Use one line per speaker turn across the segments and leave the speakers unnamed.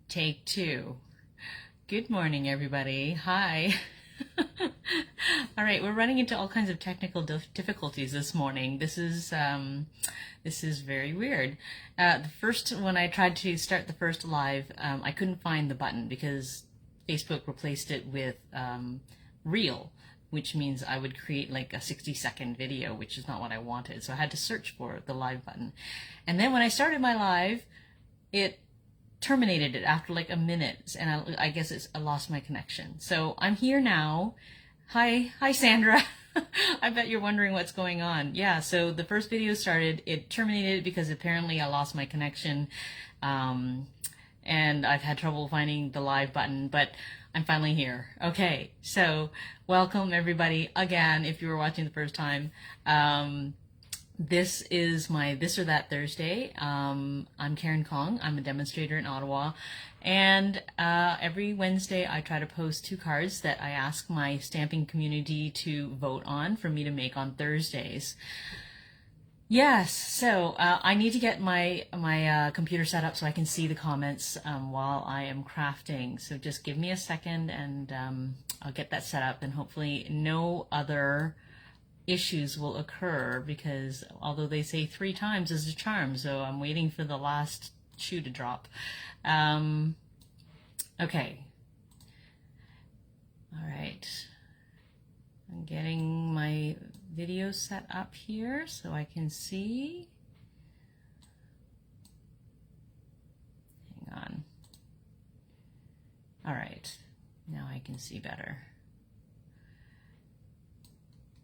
Take two. Good morning, everybody. Hi. All right, we're running into all kinds of technical difficulties this morning. This is very weird. The first when I tried to start the first live, I couldn't find the button because Facebook replaced it with Reel, which means I would create like a 60-second video, which is not what I wanted. So I had to search for the live button. And then when I started my live, it terminated it after like a minute, and I guess I lost my connection. So I'm here now. Hi Sandra. I bet you're wondering what's going on. Yeah, so the first video started, it terminated because apparently I lost my connection, and I've had trouble finding the live button, but I'm finally here. Okay, so welcome everybody again if you were watching the first time. This is my This or That Thursday. I'm Karen Kong. I'm a demonstrator in Ottawa. And every Wednesday I try to post 2 cards that I ask my stamping community to vote on for me to make on Thursdays. Yes, so I need to get my computer set up so I can see the comments while I am crafting. So just give me a second and I'll get that set up, and hopefully no other issues will occur, because although they say 3 times is a charm, so I'm waiting for the last shoe to drop. Okay. All right. I'm getting my video set up here so I can see. Hang on. All right. Now I can see better.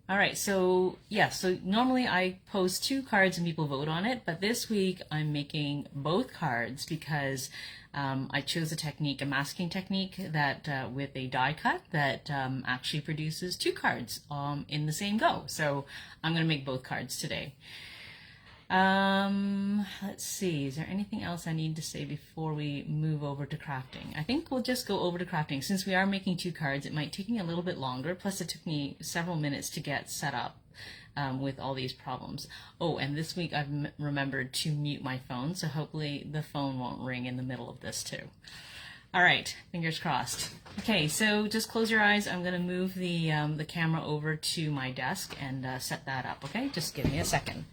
All right, so yeah, so normally I post 2 cards and people vote on it, but this week I'm making both cards because I chose a technique, a masking technique that with a die cut that actually produces 2 cards in the same go. So I'm going to make both cards today. Let's see, is there anything else I need to say before we move over to crafting? I think we'll just go over to crafting. Since we are making 2 cards, it might take me a little bit longer, plus it took me several minutes to get set up with all these problems. Oh, and this week I've remembered to mute my phone, so hopefully the phone won't ring in the middle of this too. All right, fingers crossed. Okay, so just close your eyes. I'm going to move the camera over to my desk and set that up, okay? Just give me a second.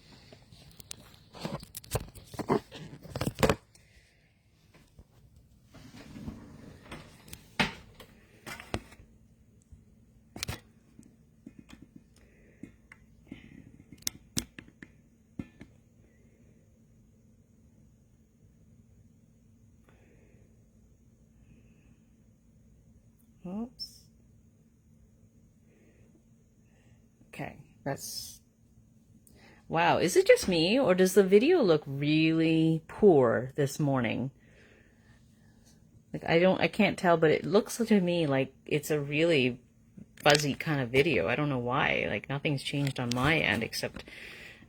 Oops. Okay, that's... Wow, is it just me, or does the video look really poor this morning? Like, I can't tell, but it looks to me like it's a really fuzzy kind of video. I don't know why. Like, nothing's changed on my end, except,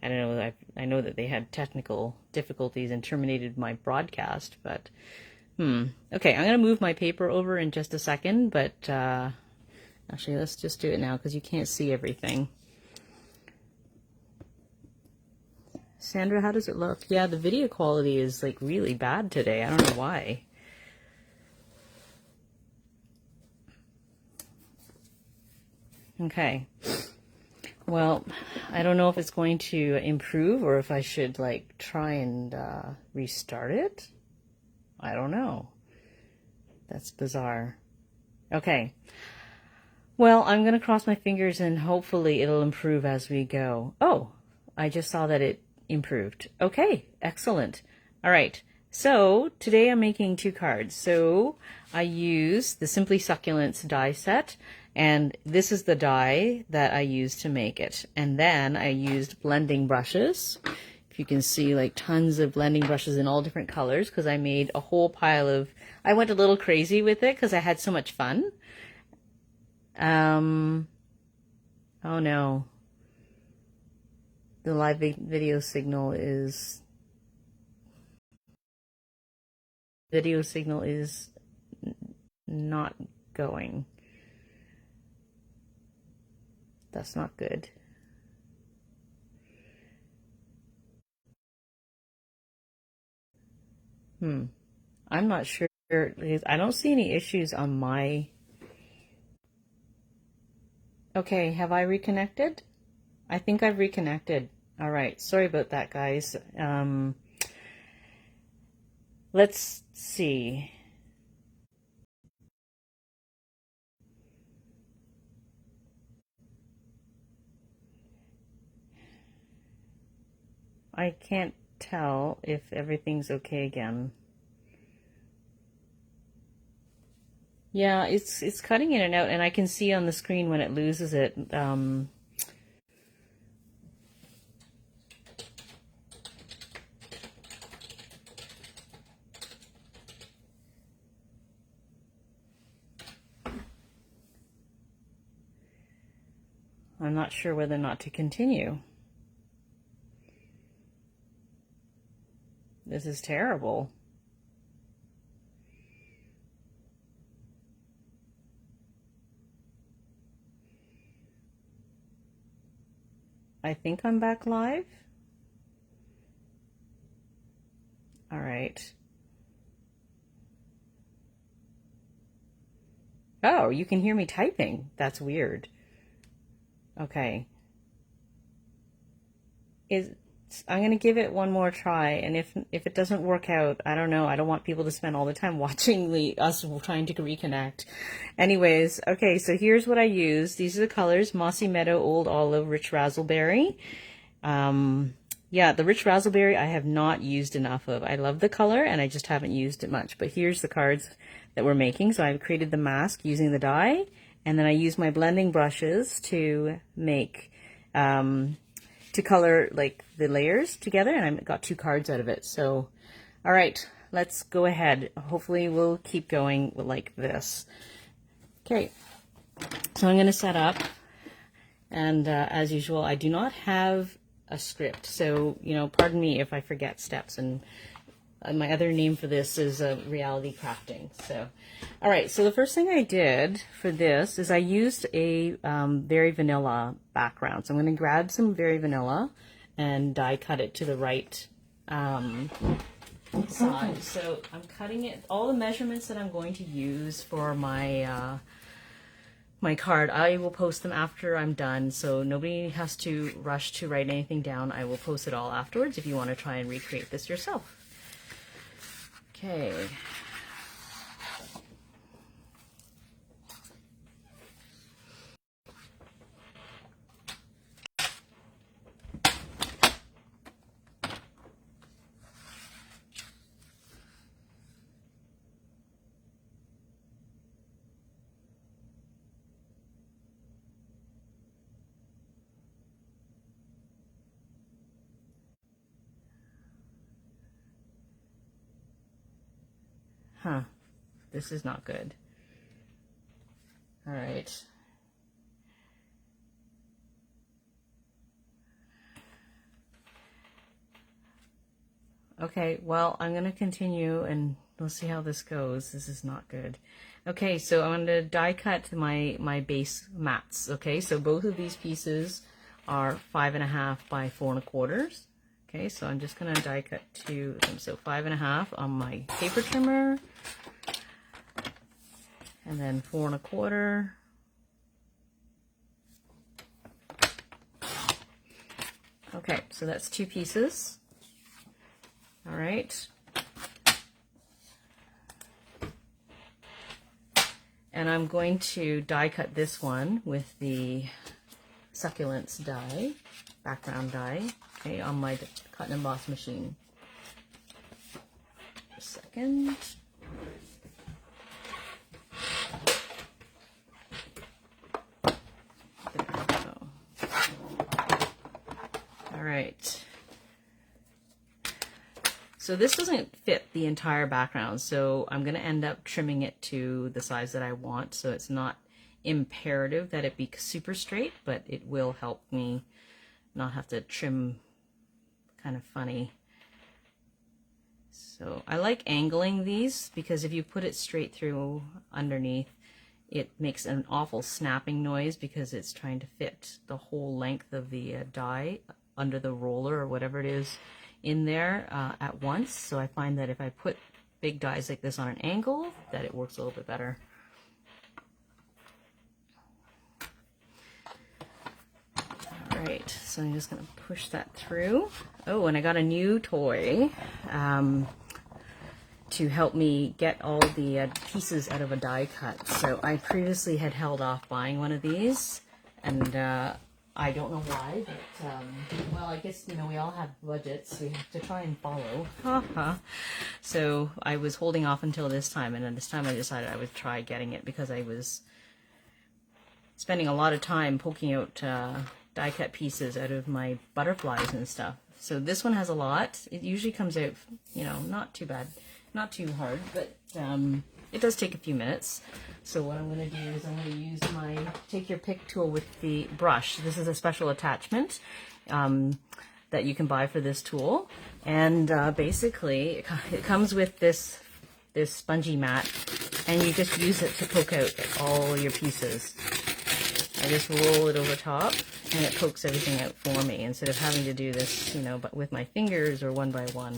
I don't know, I know that they had technical difficulties and terminated my broadcast, but... Okay, I'm going to move my paper over in just a second, but actually let's just do it now because you can't see everything. Sandra, how does it look? Yeah, the video quality is like really bad today. I don't know why. Okay. Well, I don't know if it's going to improve or if I should like try and restart it. I don't know. That's bizarre. Okay. Well, I'm going to cross my fingers and hopefully it'll improve as we go. Oh, I just saw that it improved. Okay, excellent. All right. So today I'm making 2 cards. So I use the Simply Succulents die set, and this is the die that I used to make it. And then I used blending brushes. You can see like tons of blending brushes in all different colors because I made a whole pile of... I went a little crazy with it because I had so much fun. Oh no. The live video signal is... Video signal is not going. That's not good. I'm not sure I don't see any issues on my... Okay, have I reconnected? I think I've reconnected. All right, sorry about that, guys. Let's see. I can't tell if everything's okay again. Yeah, it's cutting in and out, and I can see on the screen when it loses it. I'm not sure whether or not to continue. This is terrible. I think I'm back live. All right. Oh, you can hear me typing. That's weird. Okay. I'm going to give it one more try, and if it doesn't work out, I don't know. I don't want people to spend all the time watching us trying to reconnect. Anyways, okay, so here's what I use. These are the colors: Mossy Meadow, Old Olive, Rich Razzleberry. Yeah, the Rich Razzleberry I have not used enough of. I love the color, and I just haven't used it much. But here's the cards that we're making. So I've created the mask using the die, and then I use my blending brushes to make... to color like the layers together, and I got 2 cards out of it. So, all right, let's go ahead. Hopefully we'll keep going like this. Okay, so I'm going to set up, and as usual, I do not have a script, so, you know, pardon me if I forget steps, and my other name for this is reality crafting. So, all right, so the first thing I did for this is I used a Very Vanilla background. So I'm going to grab some Very Vanilla and die cut it to the right size. So I'm cutting it, all the measurements that I'm going to use for my my card, I will post them after I'm done, so nobody has to rush to write anything down. I will post it all afterwards if you want to try and recreate this yourself. Okay. Huh, this is not good. All right. Okay, well, I'm going to continue and we'll see how this goes. This is not good. Okay, so I'm going to die cut my base mats. Okay, so both of these pieces are 5.5 by 4 1/4. Okay, so I'm just going to die cut 2 of them. So 5.5 on my paper trimmer, and then 4 1/4. Okay, so that's 2 pieces. All right. And I'm going to die cut this one with the Succulents die, background die, okay, on my cut and emboss machine. A second. There we go. All right. So this doesn't fit the entire background, so I'm going to end up trimming it to the size that I want, so it's not imperative that it be super straight, but it will help me not have to trim kind of funny. So I like angling these because if you put it straight through underneath, it makes an awful snapping noise because it's trying to fit the whole length of the die under the roller or whatever it is in there at once. So I find that if I put big dies like this on an angle that it works a little bit better. All right, so I'm just gonna push that through. Oh, and I got a new toy to help me get all the pieces out of a die cut. So I previously had held off buying one of these, and I don't know why, but well, I guess, you know, we all have budgets, we have to try and follow. So I was holding off until this time, and then this time I decided I would try getting it because I was spending a lot of time poking out die cut pieces out of my butterflies and stuff. So this one has a lot. It usually comes out, you know, not too bad. Not too hard, but it does take a few minutes. So what I'm going to do is I'm going to use my take your pick tool with the brush. This is a special attachment that you can buy for this tool. And basically it comes with this spongy mat, and you just use it to poke out all your pieces. I just roll it over top and it pokes everything out for me instead of having to do this, you know, but with my fingers or one by one.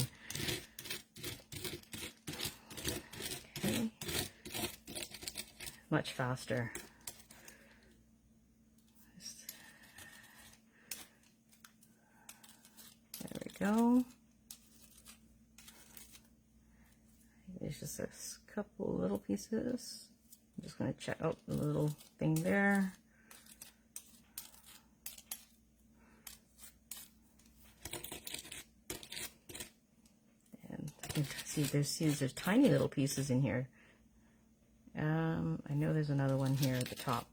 Much faster. There we go. There's just a couple little pieces. I'm just going to check out the little thing there. And you can see there's tiny little pieces in here. I know there's another one here at the top.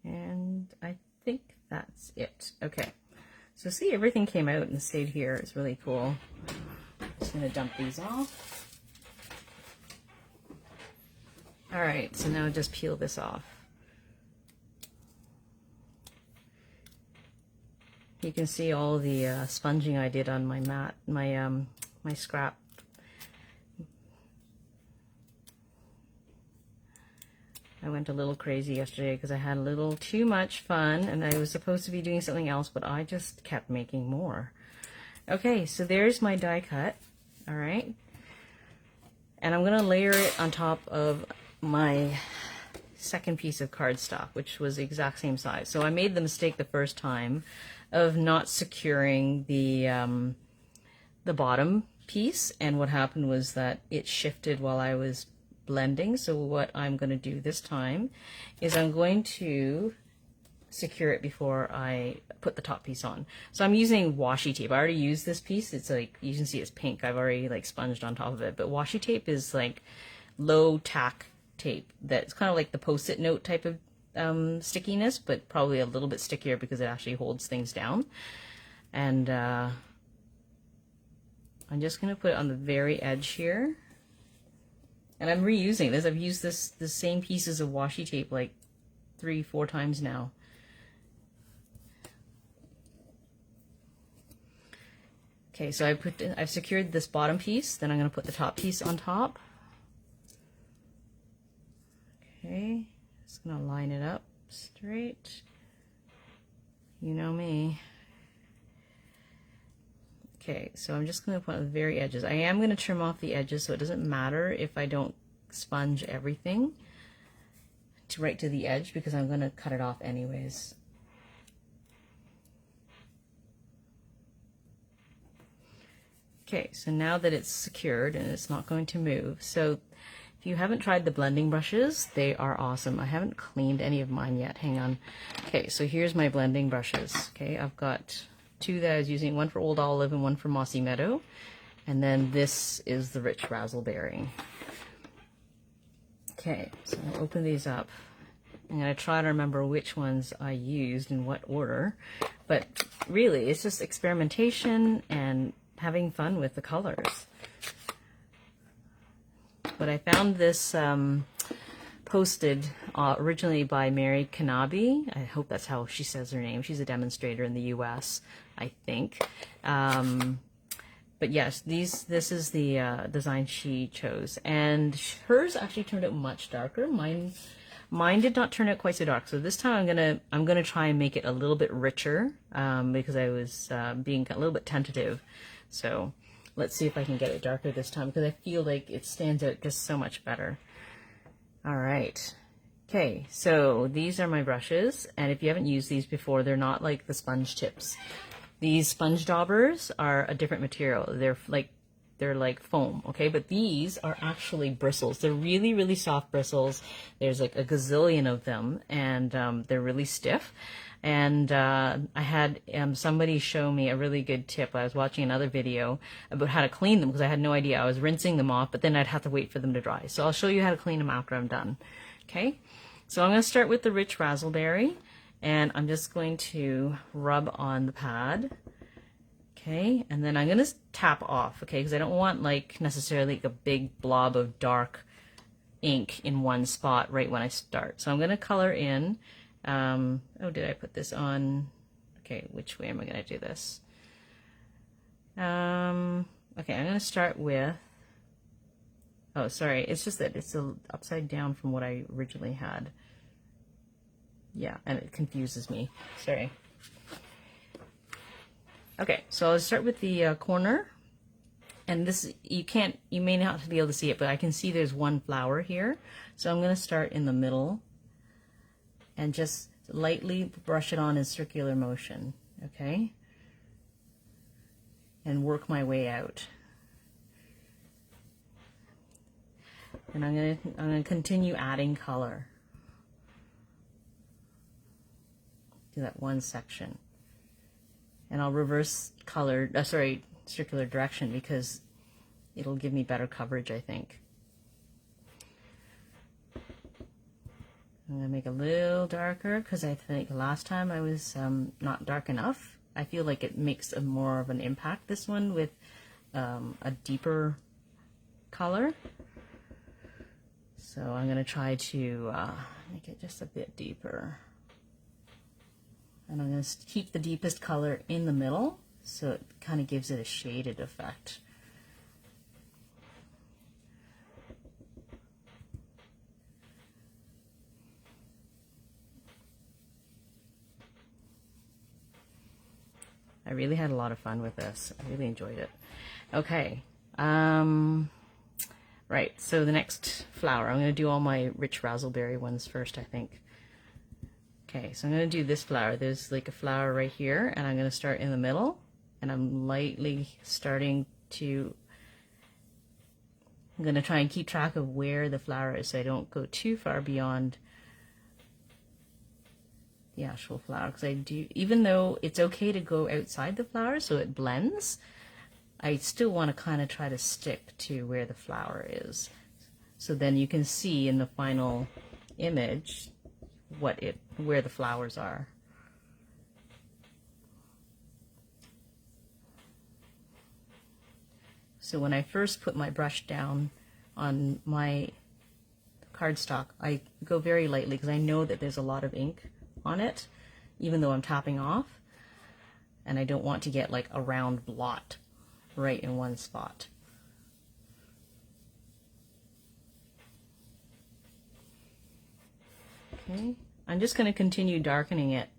And I think that's it. Okay. So see, everything came out and stayed here. It's really cool. Just going to dump these off. All right, so now just peel this off. You can see all the sponging I did on my mat, my scrap. I went a little crazy yesterday because I had a little too much fun, and I was supposed to be doing something else, but I just kept making more. Okay, so there's my die cut. All right, and I'm gonna layer it on top of my second piece of cardstock, which was the exact same size. So I made the mistake the first time of not securing the bottom piece, and what happened was that it shifted while I was blending. So what I'm going to do this time is I'm going to secure it before I put the top piece on. So I'm using washi tape. I already used this piece. It's like, you can see it's pink. I've already like sponged on top of it, but washi tape is like low tack tape that's kind of like the post-it note type of stickiness, but probably a little bit stickier because it actually holds things down. And I'm just going to put it on the very edge here. And I'm reusing this. I've used the same pieces of washi tape like 3-4 times now. Okay, so I've secured this bottom piece. Then I'm going to put the top piece on top. Okay, just going to line it up straight. You know me. Okay, so I'm just going to put on the very edges. I am going to trim off the edges so it doesn't matter if I don't sponge everything right to the edge, because I'm going to cut it off anyways. Okay, so now that it's secured and it's not going to move, so if you haven't tried the blending brushes, they are awesome. I haven't cleaned any of mine yet. Hang on. Okay, so here's my blending brushes. Okay, I've got 2 that I was using, one for Old Olive and one for Mossy Meadow. And then this is the Rich Razzleberry. Okay, so I'll open these up. I'm going to try to remember which ones I used in what order. But really, it's just experimentation and having fun with the colors. But I found this posted originally by Mary Kanabi. I hope that's how she says her name. She's a demonstrator in the US, I think. But yes, this is the design she chose, and hers actually turned out much darker. Mine did not turn out quite so dark. So this time I'm gonna try and make it a little bit richer because I was being a little bit tentative. So let's see if I can get it darker this time, because I feel like it stands out just so much better. All right. Okay, so these are my brushes, and if you haven't used these before, they're not like the sponge tips. These sponge daubers are a different material. They're like foam, okay? But these are actually bristles. They're really, really soft bristles. There's like a gazillion of them, and they're really stiff. And I had somebody show me a really good tip. I was watching another video about how to clean them, because I had no idea. I was rinsing them off, but then I'd have to wait for them to dry. So I'll show you how to clean them after I'm done. Okay, so I'm going to start with the rich razzleberry, and I'm just going to rub on the pad. Okay, and then I'm going to tap off, okay, because I don't want like necessarily like a big blob of dark ink in one spot right when I start. So I'm going to color in. Oh, did I put this on? Okay, which way am I going to do this? Okay, I'm going to start with, oh, sorry, it's just that it's upside down from what I originally had. Yeah, and it confuses me. Sorry. Okay, so I'll start with the corner, and this, you may not be able to see it, but I can see there's one flower here. So I'm going to start in the middle and just lightly brush it on in circular motion, okay? And work my way out. And I'm gonna continue adding color to that one section. And I'll reverse color, circular direction, because it'll give me better coverage, I think. I'm going to make it a little darker, because I think last time I was not dark enough. I feel like it makes more of an impact, this one, with a deeper color. So I'm going to try to make it just a bit deeper. And I'm going to keep the deepest color in the middle, so it kind of gives it a shaded effect. I really had a lot of fun with this. I really enjoyed it. Okay. Right, so the next flower, I'm going to do all my rich razzleberry ones first, I think. Okay, so I'm going to do this flower. There's like a flower right here, and I'm going to start in the middle, and I'm lightly starting to, I'm going to try and keep track of where the flower is, so I don't go too far beyond the actual flower, because I do, even though it's okay to go outside the flower so it blends, I still want to kind of try to stick to where the flower is. So then you can see in the final image where the flowers are. So when I first put my brush down on my cardstock, I go very lightly, because I know that there's a lot of ink on it, even though I'm tapping off, and I don't want to get like a round blot right in one spot. Okay, I'm just going to continue darkening it.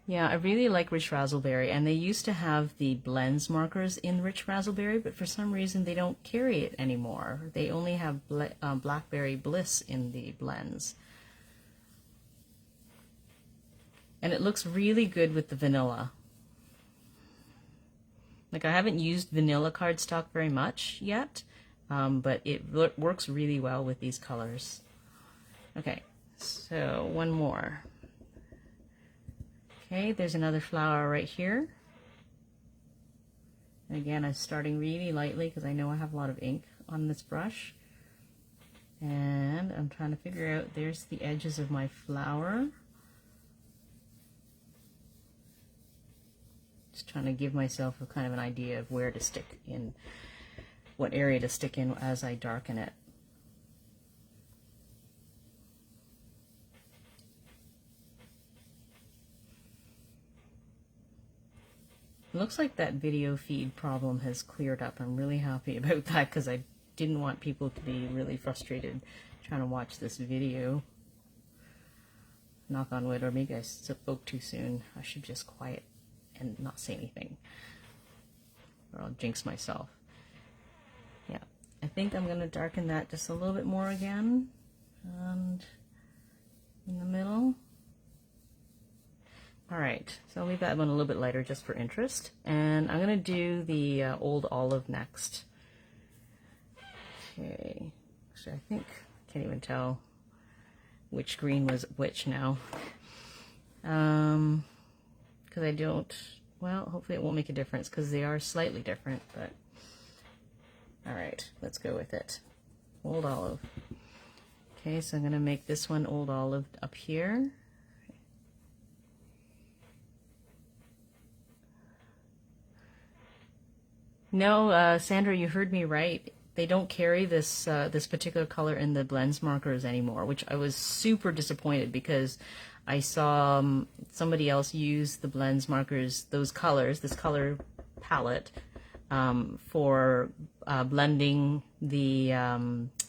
Yeah, I really like Rich Razzleberry, and they used to have the blends markers in Rich Razzleberry, but for some reason they don't carry it anymore. They only have Blackberry Bliss in the blends. And it looks really good with the vanilla. Like, I haven't used vanilla cardstock very much yet, but it works really well with these colors. Okay, so one more. Okay, there's another flower right here. And again, I'm starting really lightly because I know I have a lot of ink on this brush. And I'm trying to figure out, there's the edges of my flower. Just trying to give myself a kind of an idea of where to stick in, what area to stick in as I darken it. Looks like that video feed problem has cleared up. I'm really happy about that, because I didn't want people to be really frustrated trying to watch this video. Knock on wood, or maybe I spoke too soon. I should just quiet and not say anything, or I'll jinx myself. Yeah, I think I'm going to darken that just a little bit more again, and in the middle. Alright, so I'll leave that one a little bit lighter just for interest. And I'm going to do the Old Olive next. Okay, so I think, I can't even tell which green was which now. Because I don't, well, hopefully it won't make a difference because they are slightly different, but alright, let's go with it. Old Olive. Okay, so I'm going to make this one Old Olive up here. No, Sandra, you heard me right. They don't carry this this particular color in the blends markers anymore, which I was super disappointed because I saw somebody else use the blends markers, those colors, this color palette, for blending the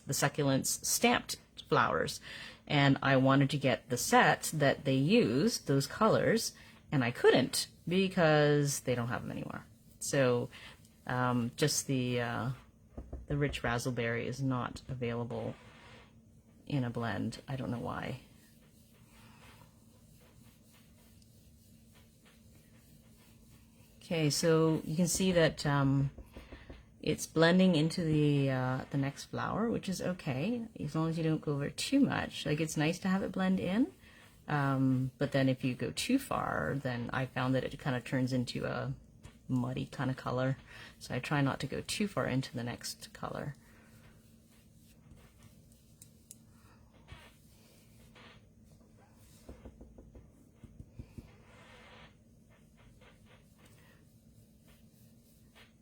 succulents stamped flowers. And I wanted to get the set that they used, those colors, and I couldn't because they don't have them anymore. So just the rich Razzleberry is not available in a blend. I don't know why. Okay, so you can see that it's blending into the next flower, which is okay as long as you don't go over too much. Like, it's nice to have it blend in, but then if you go too far, then I found that it kind of turns into a muddy kind of color, so I try not to go too far into the next color.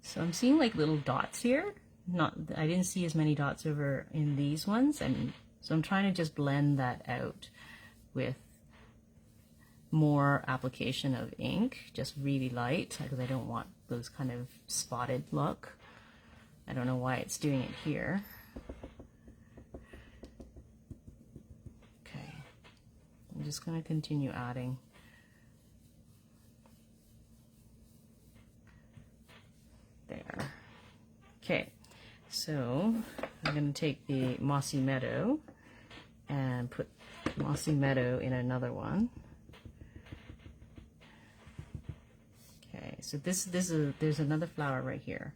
So I'm seeing like little dots here. I didn't see as many dots over in these ones, and so I'm trying to just blend that out with more application of ink, just really light, because I don't want those kind of spotted look. I don't know why it's doing it here. Okay, I'm just going to continue adding. There. Okay, so I'm going to take the Mossy Meadow and put Mossy Meadow in another one. Okay, so there's another flower right here.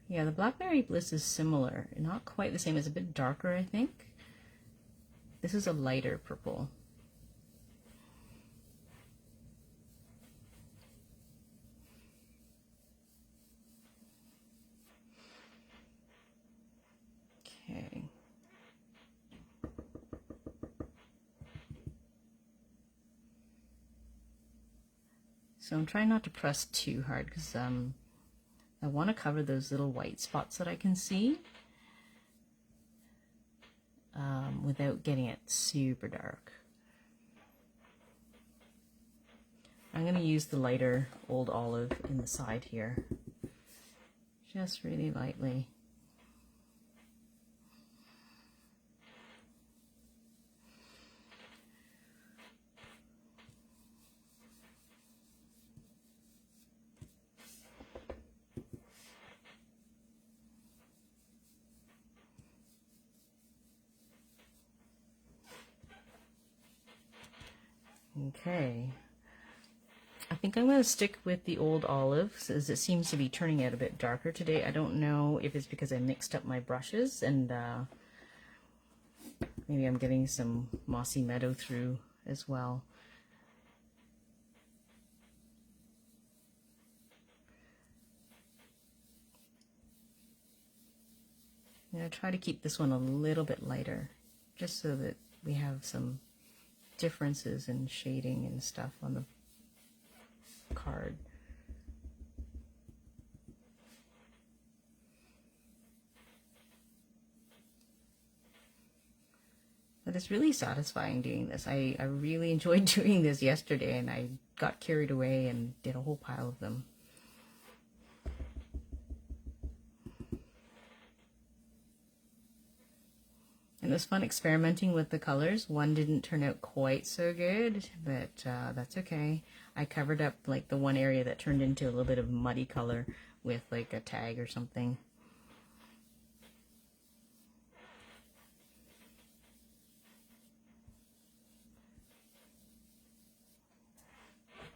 Yeah, the Blackberry Bliss is similar, not quite the same. It's a bit darker, I think. This is a lighter purple. Okay. So I'm trying not to press too hard because I want to cover those little white spots that I can see without getting it super dark. I'm going to use the lighter Old Olive in the side here, just really lightly. Okay, I think I'm going to stick with the Old Olive as it seems to be turning out a bit darker today. I don't know if it's because I mixed up my brushes and maybe I'm getting some Mossy Meadow through as well. I'm going to try to keep this one a little bit lighter just so that we have some differences in shading and stuff on the card. But it's really satisfying doing this. I really enjoyed doing this yesterday, and I got carried away and did a whole pile of them. And it was fun experimenting with the colors. One didn't turn out quite so good, but that's okay. I covered up like the one area that turned into a little bit of muddy color with like a tag or something.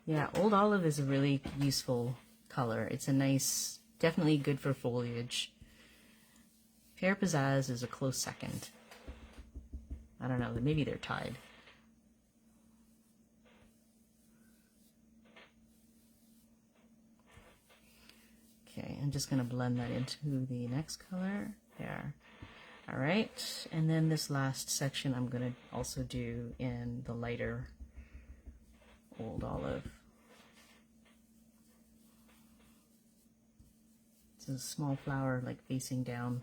Yeah, Old Olive is a really useful color. It's a nice, definitely good for foliage. Pear Pizzazz is a close second. I don't know, maybe they're tied. Okay, I'm just going to blend that into the next color. There. All right, and then this last section I'm going to also do in the lighter Old Olive. It's a small flower like facing down.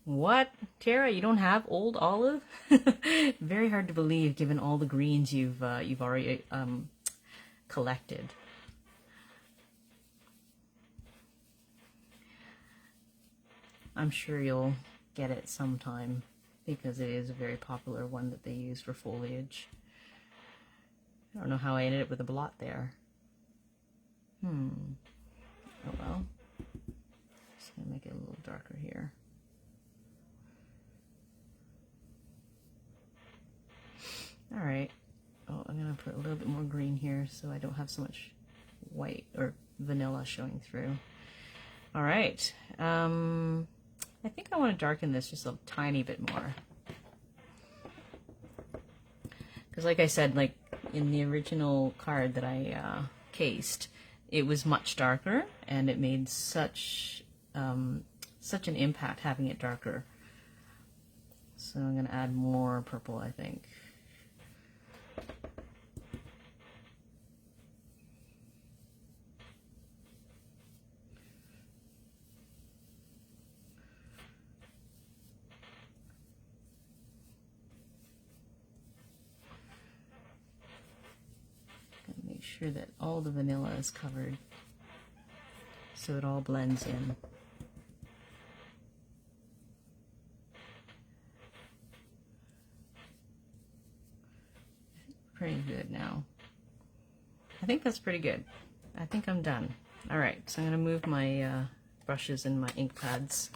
What, Tara? You don't have Old Olive? Very hard to believe, given all the greens you've already collected. I'm sure you'll get it sometime because it is a very popular one that they use for foliage. I don't know how I ended up with a blot there. Oh well. Just gonna make it a little darker here. All right. Oh, I'm gonna put a little bit more green here so I don't have so much white or vanilla showing through. All right. I think I want to darken this just a tiny bit more. Because like I said, like in the original card that I cased, it was much darker and it made such an impact having it darker. So I'm going to add more purple, I think. Make sure that all the vanilla is covered so it all blends in. Pretty good now. I think that's pretty good. I think I'm done. All right, so I'm going to move my brushes and my ink pads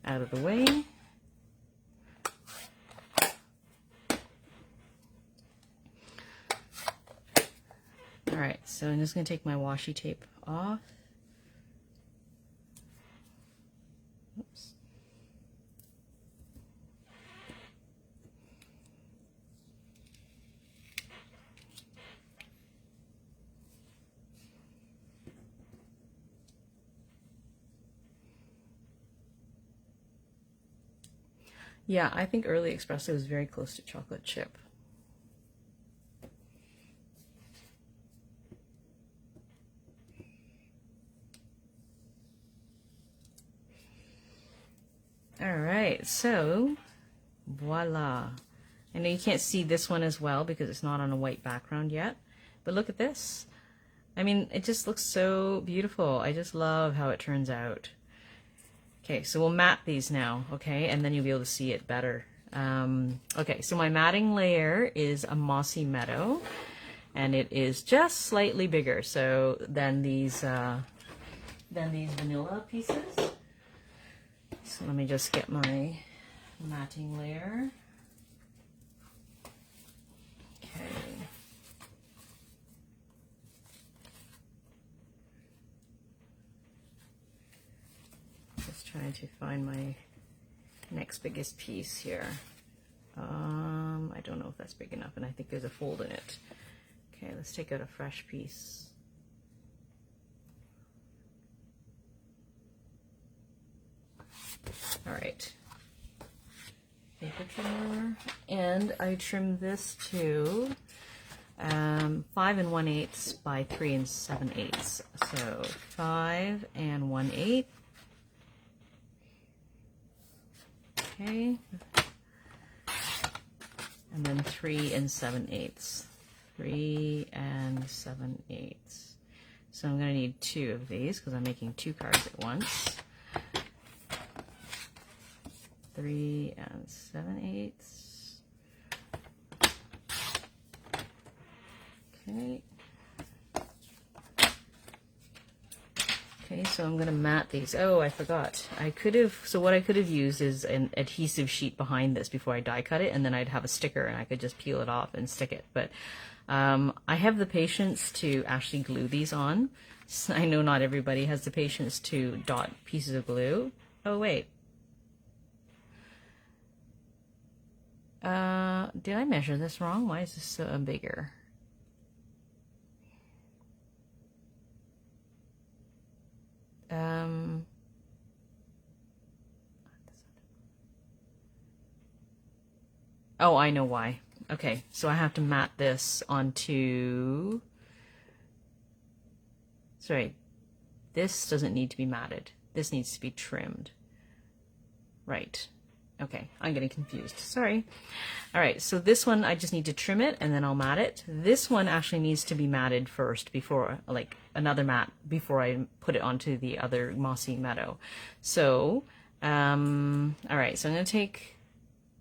out of the way. All right, so I'm just going to take my washi tape off. Oops. Yeah, I think Early Espresso was very close to chocolate chip. All right, so voila. I know you can't see this one as well because it's not on a white background yet, but look at this. I mean, it just looks so beautiful. I just love how it turns out. Okay, so we'll mat these now, okay, and then you'll be able to see it better. Okay, so my matting layer is a Mossy Meadow, and it is just slightly bigger so than these vanilla pieces. So let me just get my matting layer. Okay. Just trying to find my next biggest piece here. I don't know if that's big enough, and I think there's a fold in it. Okay, let's take out a fresh piece. All right. Paper trimmer. And I trimmed this to 5 1/8 by 3 7/8. So 5 1/8. Okay. And then 3 7/8. 3 7/8. So I'm going to need 2 of these because I'm making 2 cards at once. 3 7/8. Okay. Okay, so I'm going to mat these. Oh, I forgot. So what I could have used is an adhesive sheet behind this before I die cut it, and then I'd have a sticker and I could just peel it off and stick it. But I have the patience to actually glue these on. So I know not everybody has the patience to dot pieces of glue. Oh, wait. Did I measure this wrong? Why is this so bigger? Oh, I know why. Okay, so I have to mat this onto... Sorry, this doesn't need to be matted. This needs to be trimmed. Right. Okay, I'm getting confused. Sorry. All right, so this one I just need to trim it and then I'll mat it. This one actually needs to be matted first before, like another mat, before I put it onto the other Mossy Meadow. So, all right, so I'm going to take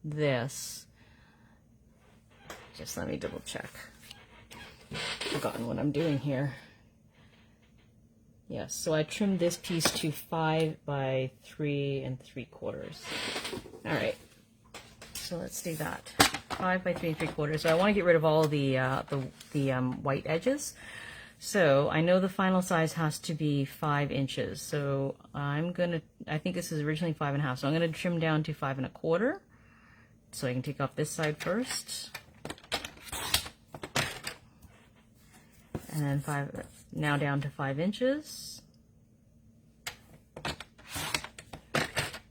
this. Just let me double check. I've forgotten what I'm doing here. Yes, so I trimmed this piece to 5 by 3 3/4. All right, so let's do that. 5 by 3 3/4. So I want to get rid of all the white edges. So I know the final size has to be 5 inches. So I think this is originally 5 1/2. So I'm gonna trim down to 5 1/4. So I can take off this side first. And then now down to 5 inches.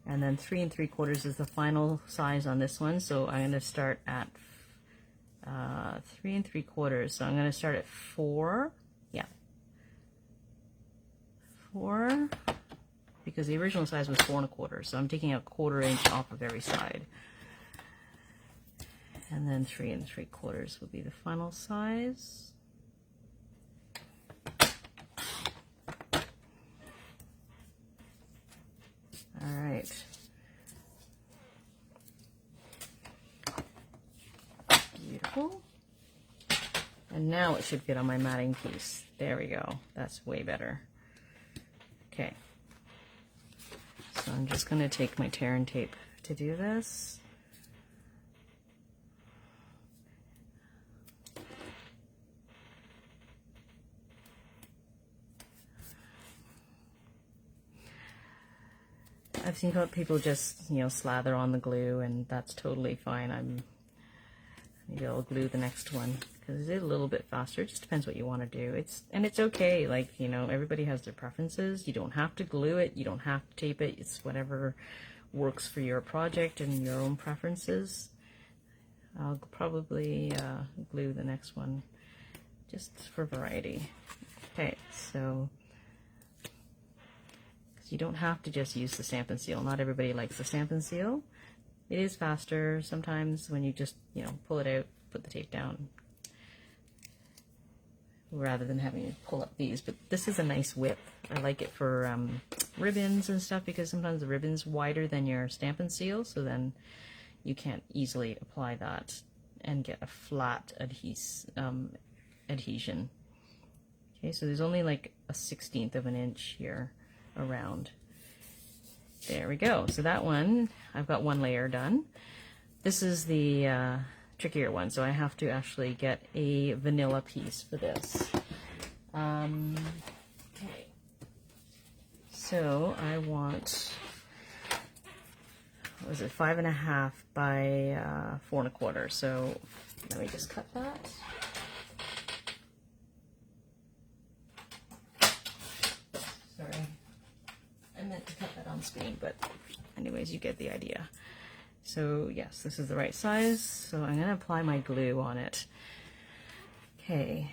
And then 3 3/4 is the final size on this one. So I'm going to start at 3 3/4. So I'm going to start at 4. Yeah. 4. Because the original size was 4 1/4. So I'm taking a 1/4 inch off of every side. And then 3 3/4 will be the final size. All right. Beautiful. And now it should fit on my matting piece. There we go. That's way better. Okay. So I'm just going to take my tear and tape to do this. I've seen people just, slather on the glue, and that's totally fine. Maybe I'll glue the next one because it is a little bit faster. It just depends what you want to do. It's okay. Like, everybody has their preferences. You don't have to glue it. You don't have to tape it. It's whatever works for your project and your own preferences. I'll probably glue the next one just for variety. Okay, so... You don't have to just use the Stamp and Seal. Not everybody likes the Stamp and Seal. It is faster sometimes when you just, pull it out, put the tape down, rather than having to pull up these. But this is a nice width. I like it for ribbons and stuff because sometimes the ribbon's wider than your Stamp and Seal, so then you can't easily apply that and get a flat adhesion. Okay, so there's only like a 1/16 of an inch here around. There we go. So that one, I've got one layer done. This is the trickier one, so I have to actually get a vanilla piece for this. Okay. So I want, what was it, 5 1/2 by 4 1/4. So let me just cut that. Sorry. I meant to cut that on screen, but anyways, you get the idea. So yes, this is the right size. So I'm gonna apply my glue on it. Okay.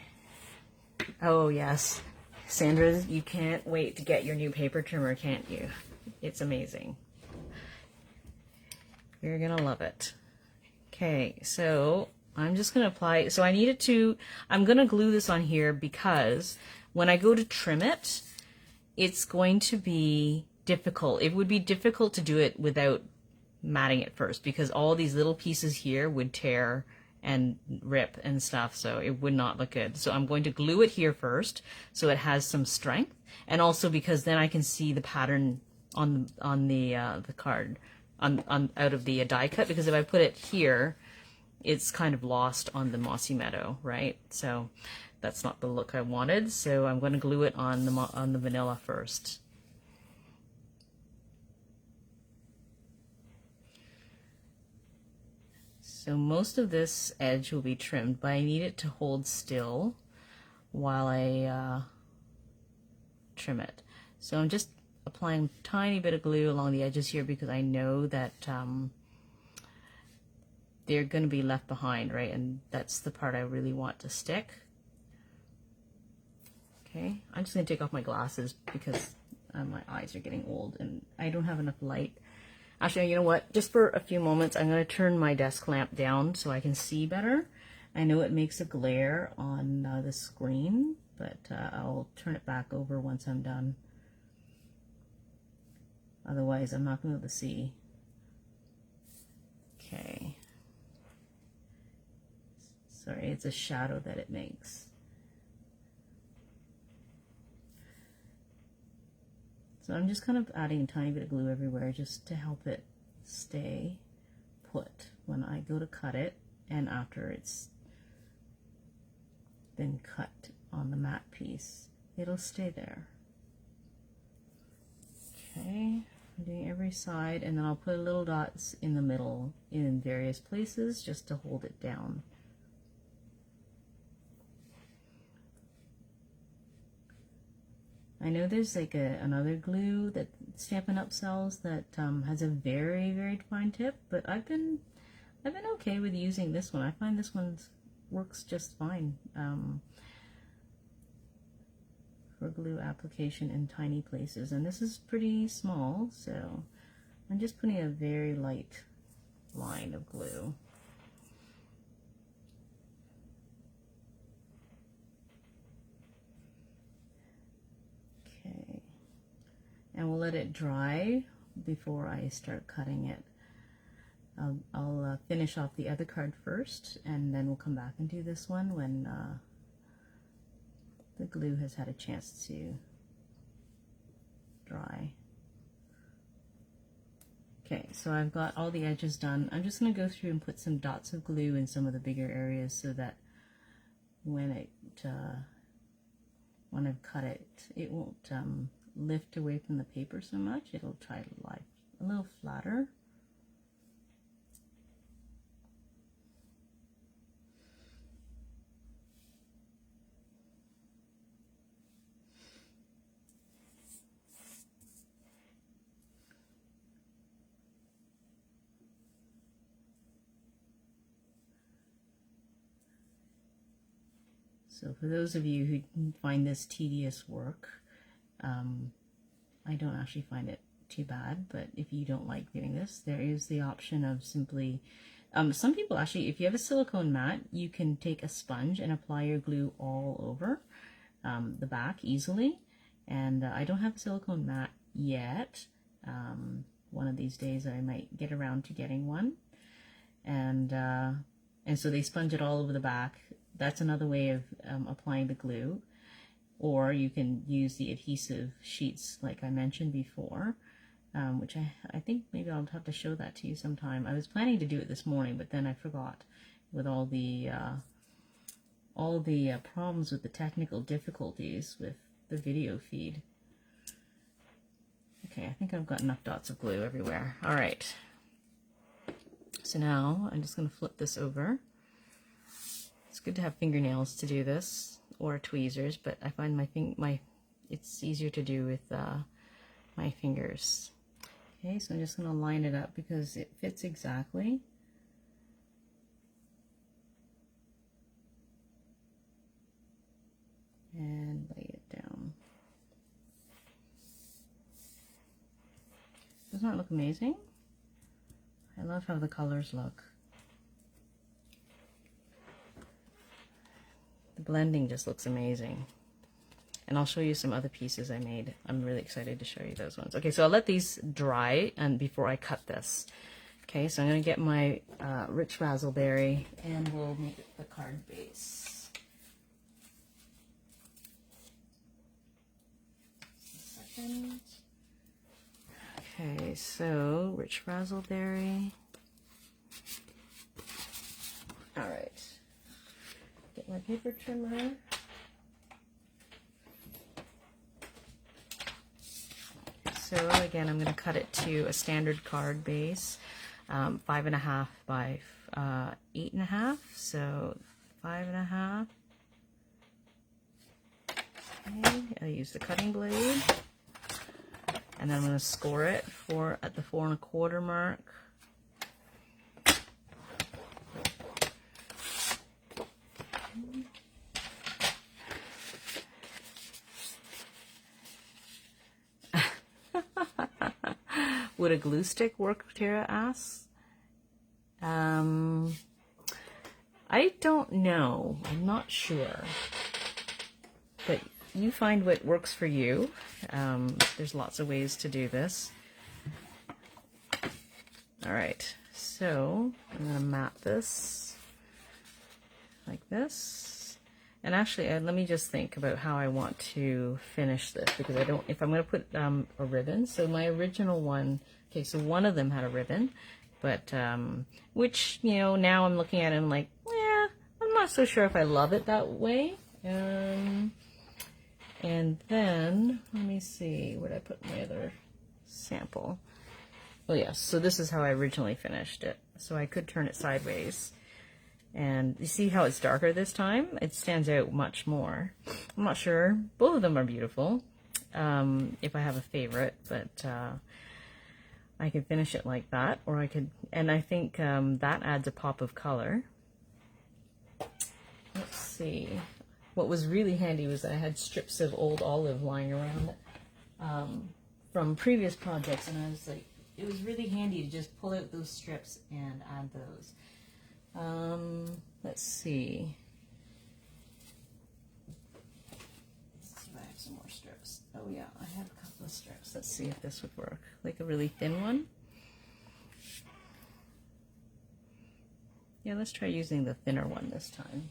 Oh yes, Sandra, you can't wait to get your new paper trimmer, can't you? It's amazing. You're gonna love it. Okay, so I'm just gonna apply, so I'm gonna glue this on here because when I go to trim it, it's going to be difficult. It would be difficult to do it without matting it first because all these little pieces here would tear and rip and stuff, so it would not look good. So I'm going to glue it here first so it has some strength, and also because then I can see the pattern on the card out of the die cut, because if I put it here, it's kind of lost on the Mossy Meadow, right? So that's not the look I wanted, so I'm going to glue it on the vanilla first. So most of this edge will be trimmed, but I need it to hold still while I trim it. So I'm just applying a tiny bit of glue along the edges here because I know that they're going to be left behind, right? And that's the part I really want to stick. Okay, I'm just going to take off my glasses because my eyes are getting old and I don't have enough light. Actually, you know what? Just for a few moments, I'm going to turn my desk lamp down so I can see better. I know it makes a glare on the screen, but I'll turn it back over once I'm done. Otherwise, I'm not going to be able to see. Okay. Sorry, it's a shadow that it makes. So I'm just kind of adding a tiny bit of glue everywhere just to help it stay put when I go to cut it and after it's been cut on the matte piece. It'll stay there. Okay, I'm doing every side, and then I'll put little dots in the middle in various places just to hold it down. I know there's like another glue that Stampin' Up! Sells that has a very, very fine tip, but I've been okay with using this one. I find this one works just fine for glue application in tiny places, and this is pretty small, so I'm just putting a very light line of glue. And we'll let it dry before I start cutting it. I'll finish off the other card first, and then we'll come back and do this one when the glue has had a chance to dry. Okay, so I've got all the edges done. I'm just going to go through and put some dots of glue in some of the bigger areas so that when I've cut it, it won't lift away from the paper so much. It'll try to lie a little flatter. So for those of you who find this tedious work, I don't actually find it too bad, but if you don't like doing this, there is the option of simply, some people actually, if you have a silicone mat, you can take a sponge and apply your glue all over the back easily. And I don't have a silicone mat yet. One of these days I might get around to getting one. And so they sponge it all over the back. That's another way of applying the glue. Or you can use the adhesive sheets like I mentioned before, which I think maybe I'll have to show that to you sometime. I was planning to do it this morning, but then I forgot with all the problems with the technical difficulties with the video feed. Okay, I think I've got enough dots of glue everywhere. All right. So now I'm just going to flip this over. It's good to have fingernails to do this, or tweezers, but I find it's easier to do with my fingers. Okay, so I'm just going to line it up because it fits exactly. And lay it down. Doesn't that look amazing? I love how the colors look. The blending just looks amazing. And I'll show you some other pieces I made. I'm really excited to show you those ones. Okay, so I'll let these dry and before I cut this. Okay, so I'm going to get my rich razzleberry and we'll make the card base. Just a second. Okay, so rich razzleberry. All right. Get my paper trimmer. So again, I'm going to cut it to a standard card base, 5.5 by 8.5. So 5.5. Okay, I use the cutting blade, and then I'm going to score it at the 4 1/4 mark. Would a glue stick work, Tara asks? I don't know. I'm not sure. But you find what works for you. There's lots of ways to do this. All right, so I'm going to mat this like this. And actually, let me just think about how I want to finish this, because I don't, if I'm going to put a ribbon, so my original one, okay, so one of them had a ribbon, but, which, you know, now I'm looking at it and I'm like, yeah, I'm not so sure if I love it that way. And then, let me see, where did I put my other sample? Oh yes, so this is how I originally finished it. So I could turn it sideways. And you see how it's darker this time? It stands out much more. I'm not sure. Both of them are beautiful. If I have a favorite, but I could finish it like that, or I could, and I think that adds a pop of color. Let's see. What was really handy was that I had strips of old olive lying around from previous projects, and I was like, it was really handy to just pull out those strips and add those. Let's see. Let's see if I have some more strips. Oh yeah, I have a couple of strips. Let's see if this would work. Like a really thin one. Yeah, let's try using the thinner one this time.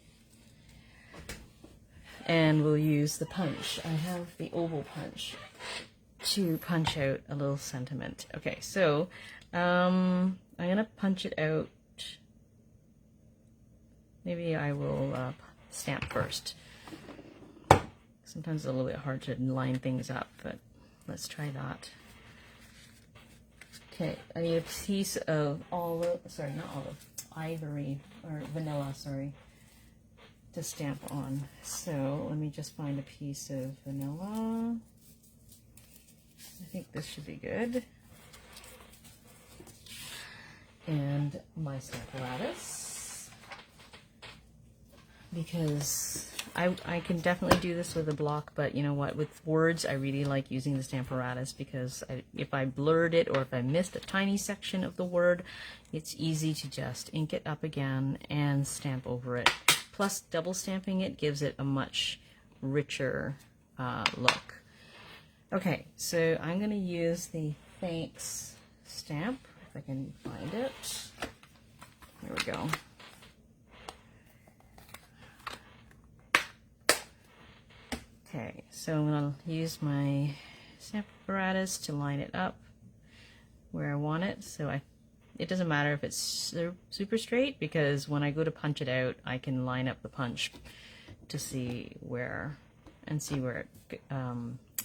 And we'll use the punch. I have the oval punch to punch out a little sentiment. Okay, so I'm gonna punch it out. Maybe I will stamp first. Sometimes it's a little bit hard to line things up, but let's try that. Okay, I need a piece of olive, sorry, not olive, ivory, or vanilla, sorry, to stamp on. So let me just find a piece of vanilla. I think this should be good. And my Stamparatus. Because I can definitely do this with a block, but you know what, with words I really like using the Stamparatus, because if I blurred it or if I missed a tiny section of the word, it's easy to just ink it up again and stamp over it. Plus double stamping it gives it a much richer look. Okay, so I'm going to use the thanks stamp, if I can find it. There we go. Okay, so I'm going to use my Stamparatus to line it up where I want it. So it doesn't matter if it's super straight, because when I go to punch it out, I can line up the punch to see where it,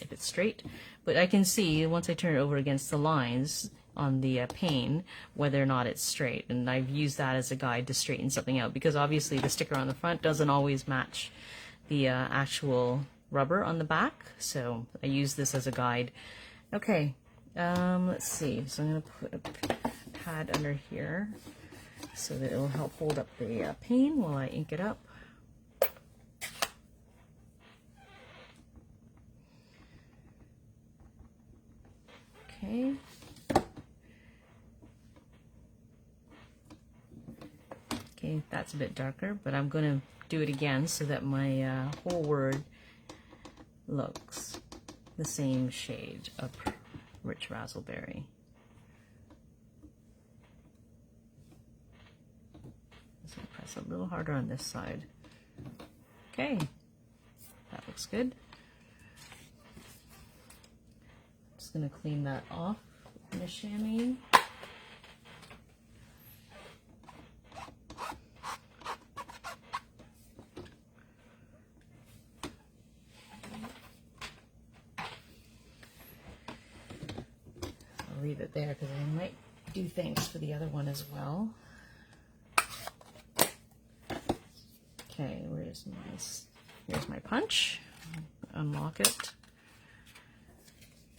if it's straight. But I can see once I turn it over against the lines on the pane whether or not it's straight, and I've used that as a guide to straighten something out, because obviously the sticker on the front doesn't always match the actual rubber on the back, so I use this as a guide. Okay, Let's see. So I'm going to put a pad under here so that it will help hold up the paint while I ink it up. Okay. Okay, that's a bit darker, but I'm going to do it again so that my whole word looks the same shade of rich razzleberry. Just going to press a little harder on this side. Okay, that looks good. Just going to clean that off in a chamois. Leave it there because I might do things for the other one as well. Okay, here's my punch. Unlock it.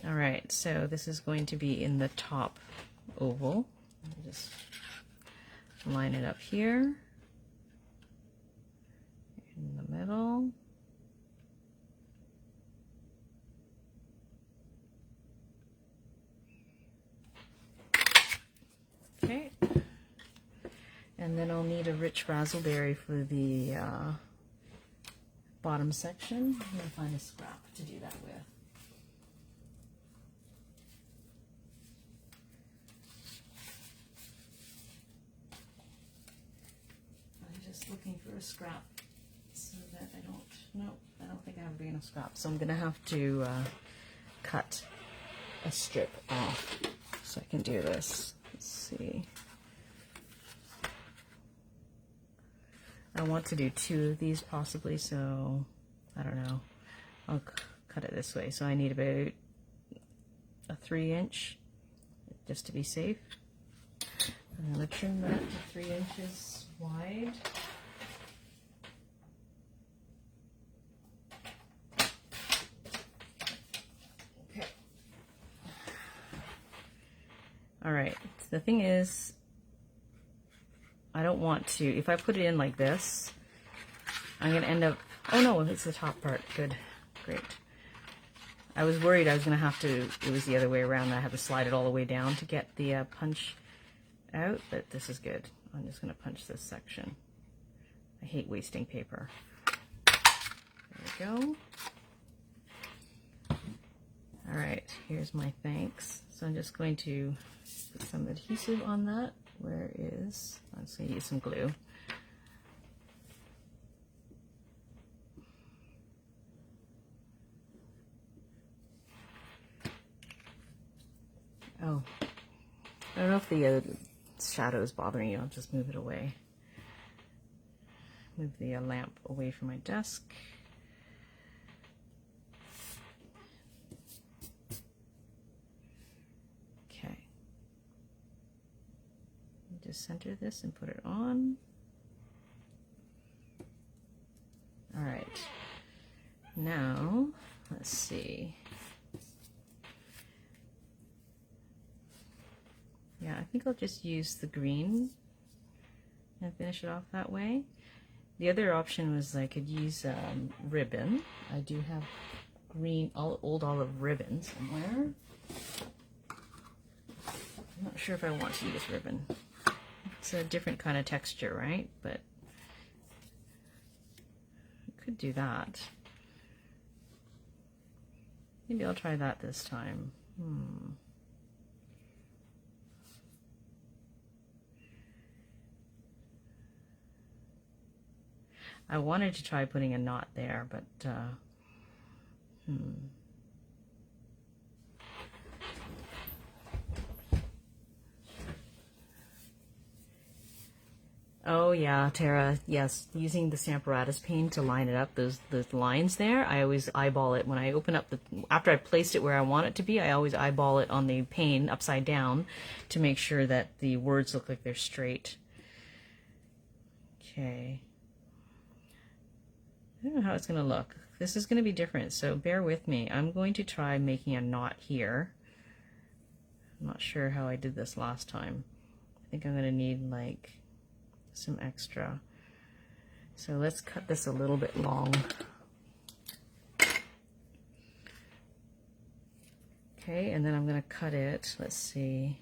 All right, so this is going to be in the top oval. I'll just line it up here in the middle. Okay, and then I'll need a rich razzleberry for the bottom section. I'm going to find a scrap to do that with. I'm just looking for a scrap so that I don't think I have a big enough scrap. So I'm going to have to cut a strip off so I can do this. Let's see. I want to do 2 of these possibly, so I don't know. I'll cut it this way. So I need about a 3-inch just to be safe. I'm going to trim that to 3 inches wide. Okay. All right. The thing is, I don't want to, if I put it in like this, I'm going to end up, oh no, it's the top part. Good. Great. I was worried I was going to have to, it was the other way around. I had to slide it all the way down to get the punch out, but this is good. I'm just going to punch this section. I hate wasting paper. There we go. All right, here's my thanks. So I'm just going to put some adhesive on that. Where is, I'm just going to use some glue. Oh, I don't know if the shadow is bothering you. I'll just move it away. Move the lamp away from my desk. Okay. Just center this and put it on. All right. Now, let's see. Yeah, I think I'll just use the green and finish it off that way. The other option was I could use ribbon. I do have green, old olive ribbon somewhere. I'm not sure if I want to use ribbon. It's a different kind of texture, right? But I could do that. Maybe I'll try that this time. I wanted to try putting a knot there, but Oh yeah, Tara, yes, using the Stamparatus paint to line it up, those lines there, I always eyeball it when I open up after I placed it where I want it to be, I always eyeball it on the pane upside down to make sure that the words look like they're straight. Okay. I don't know how it's going to look. This is going to be different, so bear with me. I'm going to try making a knot here. I'm not sure how I did this last time. I think I'm gonna need like some extra. So let's cut this a little bit long. Okay, and then I'm gonna cut it, let's see.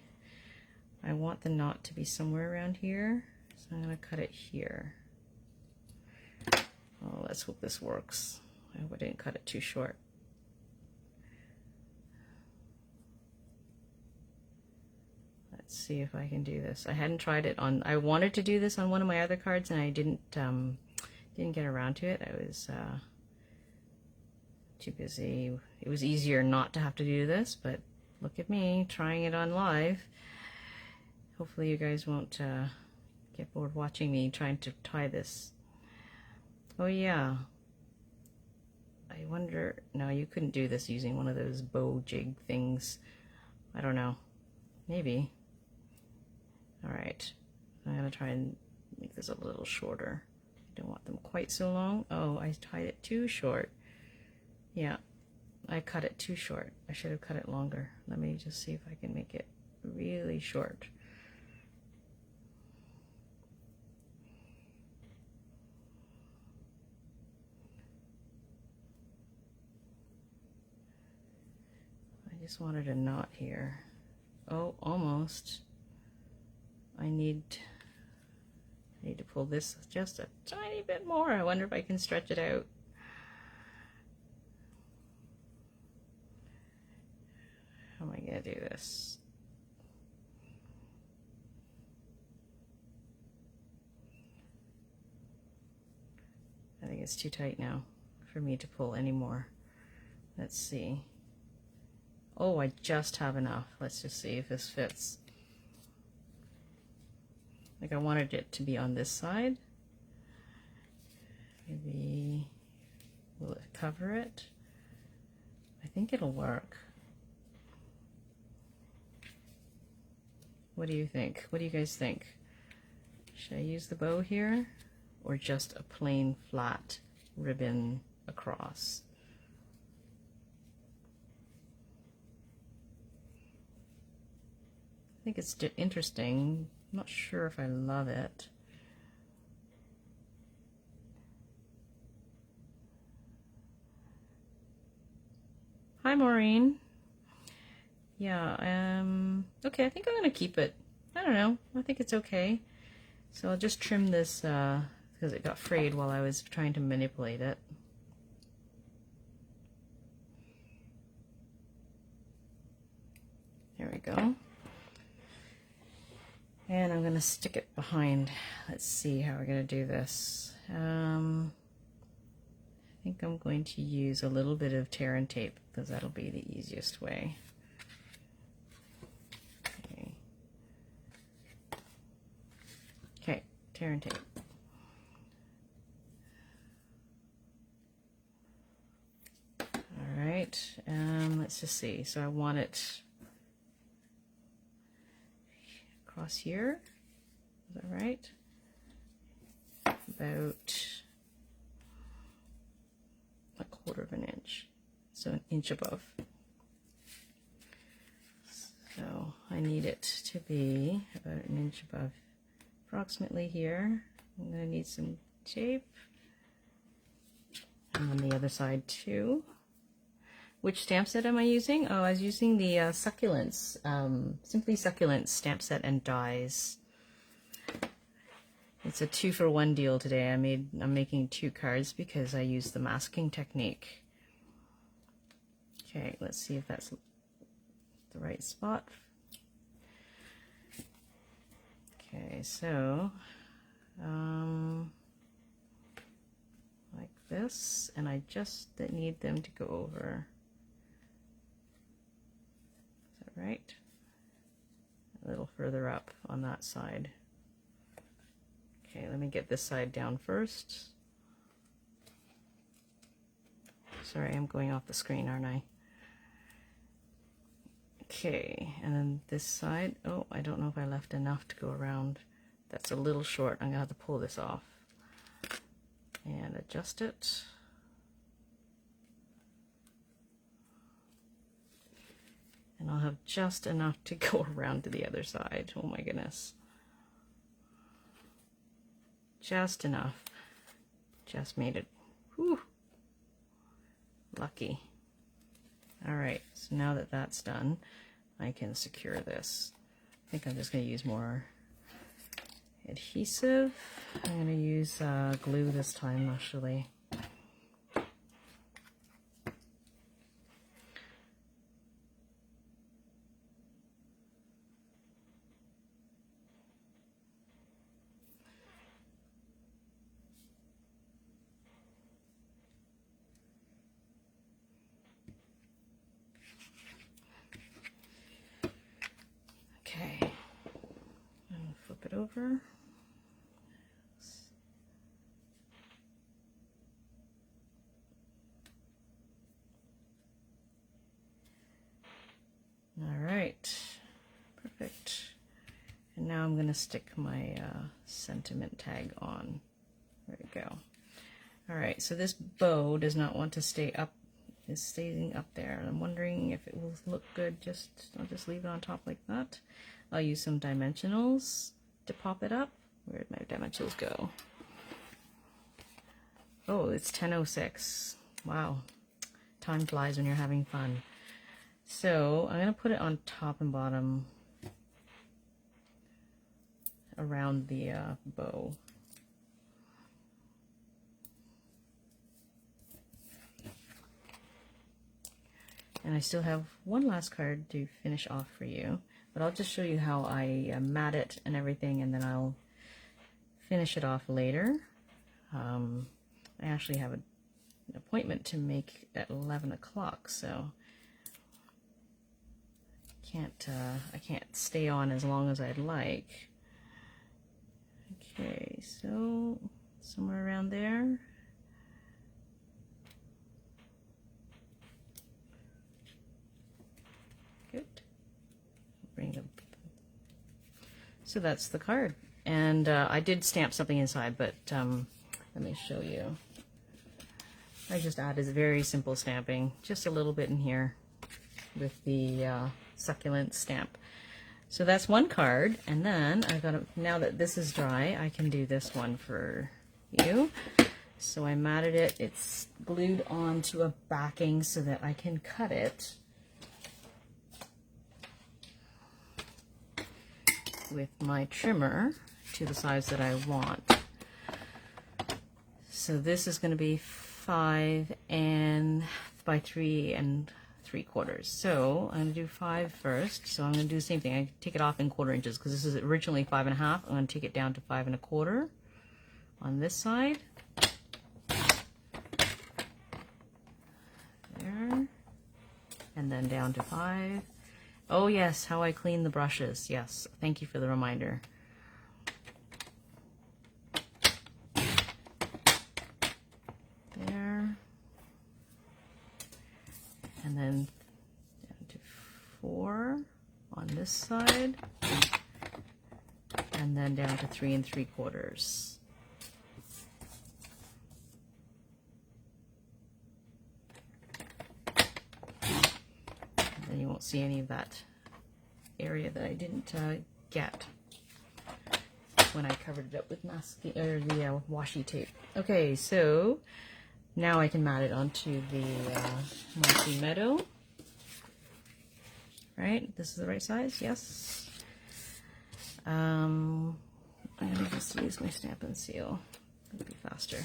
I want the knot to be somewhere around here, so I'm gonna cut it here. Oh, let's hope this works. I hope I didn't cut it too short. Let's see if I can do this. I hadn't tried it on, I wanted to do this on one of my other cards and I didn't get around to it. I was too busy. It was easier not to have to do this, but look at me trying it on live. Hopefully you guys won't get bored watching me trying to tie this. Oh yeah. I wonder, no, you couldn't do this using one of those bow jig things. I don't know. Maybe. Alright. I'm going to try and make this a little shorter. I don't want them quite so long. Oh, I tied it too short. Yeah, I cut it too short. I should have cut it longer. Let me just see if I can make it really short. I just wanted a knot here. Oh, almost. I need to pull this just a tiny bit more. I wonder if I can stretch it out. How am I going to do this? I think it's too tight now for me to pull anymore. Let's see. Oh, I just have enough. Let's just see if this fits. Like I wanted it to be on this side. Maybe, will it cover it? I think it'll work. What do you think? What do you guys think? Should I use the bow here or just a plain flat ribbon across? I think it's interesting. I'm not sure if I love it. Hi, Maureen. Yeah, okay, I think I'm gonna keep it. I don't know, I think it's okay. So I'll just trim this because it got frayed while I was trying to manipulate it. There we go. And I'm gonna stick it behind. Let's see how we're gonna do this. I think I'm going to use a little bit of tear and tape because that'll be the easiest way. Okay, tear and tape. All right, let's just see. So I want it across here. Is that right? About a quarter of an inch, so an inch above. So I need it to be about an inch above, approximately here. I'm going to need some tape, and on the other side too. Which stamp set am I using? Oh, I was using the Succulents, Simply Succulents stamp set and dies. It's a 2-for-1 deal today. I'm making 2 cards because I use the masking technique. Okay, let's see if that's the right spot. Okay, so like this, and I just need them to go over. Is that right? A little further up on that side. Okay, let me get this side down first. Sorry, I'm going off the screen, aren't I? Okay, and then this side. Oh, I don't know if I left enough to go around. That's a little short. I'm gonna have to pull this off and adjust it. And I'll have just enough to go around to the other side. Oh my goodness. Just enough. Just made it. Whew. Lucky. Alright, so now that that's done, I can secure this. I think I'm just going to use more adhesive. I'm going to use glue this time, actually. Okay, and flip it over. All right, perfect. And now I'm going to stick my sentiment tag on. There we go. All right, so this bow does not want to stay up. It's staying up there. I'm wondering if it will look good. I'll just leave it on top like that. I'll use some dimensionals to pop it up. Where'd my dimensionals go? Oh, it's 10:06. Wow, time flies when you're having fun. So I'm going to put it on top and bottom around the bow. And I still have one last card to finish off for you, but I'll just show you how I mat it and everything, and then I'll finish it off later. I actually have an appointment to make at 11 o'clock, so I can't stay on as long as I'd like. Okay, so somewhere around there. Good. Bring them. So that's the card, and I did stamp something inside, but let me show you. I just added very simple stamping, just a little bit in here with the succulent stamp. So that's one card, and then I've got now that this is dry, I can do this one for you. So I matted it. It's glued onto a backing so that I can cut it with my trimmer to the size that I want. So this is going to be 5 by 3 3/4. So I'm going to do 5 first. So I'm going to do the same thing. I take it off in 1/4 inches because this is originally 5 1/2. I'm going to take it down to 5 1/4 on this side. There. And then down to 5. Oh yes, how I clean the brushes. Yes, thank you for the reminder. There. And then down to 4 on this side. And then down to 3 3/4. And you won't see any of that area that I didn't get when I covered it up with masking or the washi tape. Okay, so now I can mat it onto the Mossy Meadow. Right, this is the right size. Yes. I'm gonna just use my stamp and seal. It'll be faster.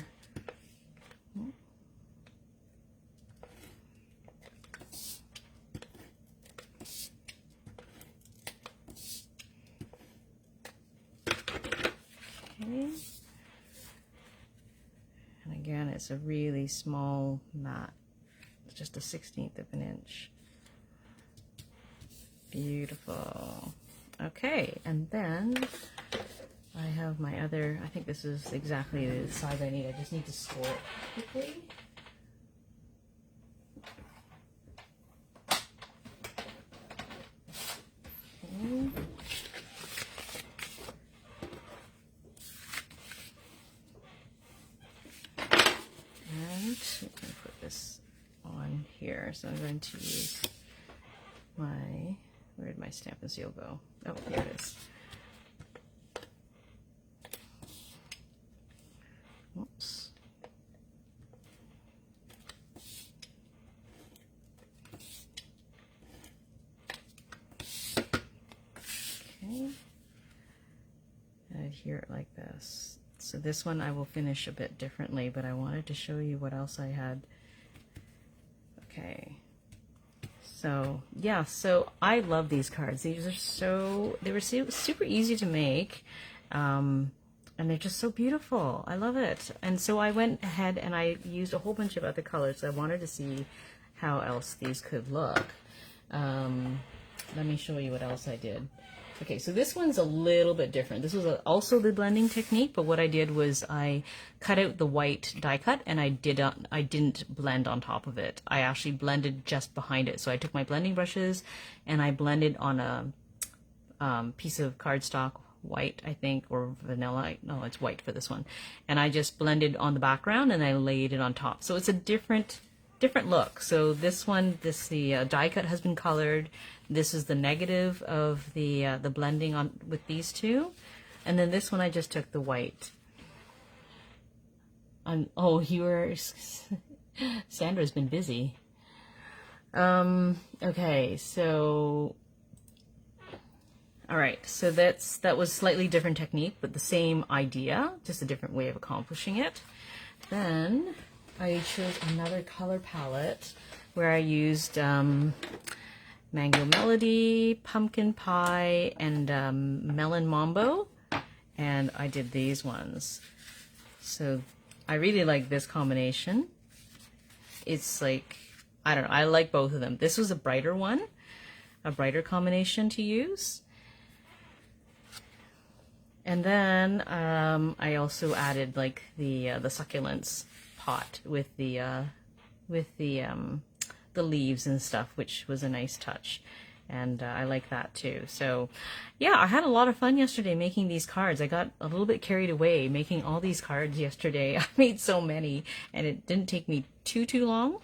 Okay. And again, it's a really small mat. It's just a 1/16 of an inch. Beautiful. Okay, and then I have my other, I think this is exactly the size I need. I just need to score it quickly. Okay. And we can put this on here. So I'm going to use my my stamp and seal go? Oh, here it is. Oops. Okay. Adhere it like this. So this one I will finish a bit differently, but I wanted to show you what else I had. Okay. So yeah, so I love these cards. They were super easy to make, and they're just so beautiful. I love it. And so I went ahead and I used a whole bunch of other colors. I wanted to see how else these could look. Let me show you what else I did. Okay, so this one's a little bit different. This was also the blending technique, but what I did was I cut out the white die cut, and I didn't blend on top of it. I actually blended just behind it. So I took my blending brushes and I blended on a piece of cardstock, white, I think, or vanilla. No, it's white for this one. And I just blended on the background and I laid it on top. So it's a different look. So this one, the die cut has been colored. This is the negative of the blending on with these two, and then this one I just took the white. Oh, Sandra's been busy. Okay, so all right, so that was slightly different technique, but the same idea, just a different way of accomplishing it. Then I chose another color palette where I used Mango Melody, Pumpkin Pie, and Melon Mambo, and I did these ones. So I really like this combination. It's like, I don't know, I like both of them. This was a brighter one, a brighter combination to use. And then I also added like the succulents pot with the leaves and stuff, which was a nice touch, and I like that too. So yeah, I had a lot of fun yesterday making these cards. I got a little bit carried away making all these cards yesterday. I made so many, and it didn't take me too long,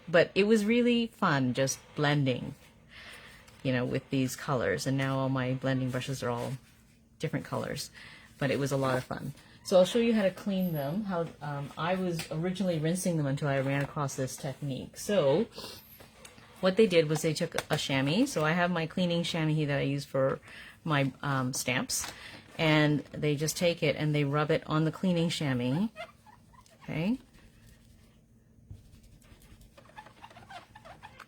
but it was really fun just blending, you know, with these colors. And now all my blending brushes are all different colors, but it was a lot of fun. So I'll show you how to clean them. How I was originally rinsing them until I ran across this technique. So what they did was they took a chamois. So I have my cleaning chamois that I use for my stamps, and they just take it and they rub it on the cleaning chamois. Okay.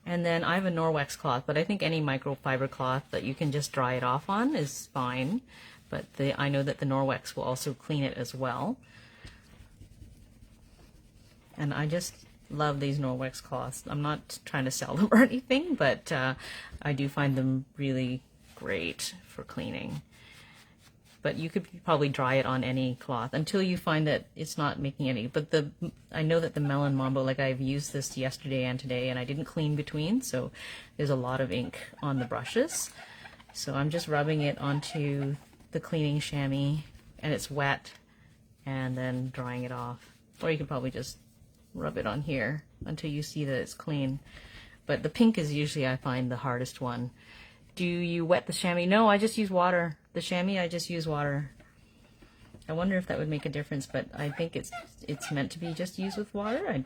And then I have a Norwex cloth, but I think any microfiber cloth that you can just dry it off on is fine. But I know that the Norwex will also clean it as well. And I just love these Norwex cloths. I'm not trying to sell them or anything, but I do find them really great for cleaning. But you could probably dry it on any cloth until you find that it's not making any. But I know that the Melon Mambo, like I've used this yesterday and today, and I didn't clean between, so there's a lot of ink on the brushes. So I'm just rubbing it onto the cleaning chamois, and it's wet, and then drying it off. Or you could probably just rub it on here until you see that it's clean. But the pink is usually, I find, the hardest one. Do you wet the chamois? No, I just use water. The chamois, I just use water. I wonder if that would make a difference, but I think it's meant to be just used with water.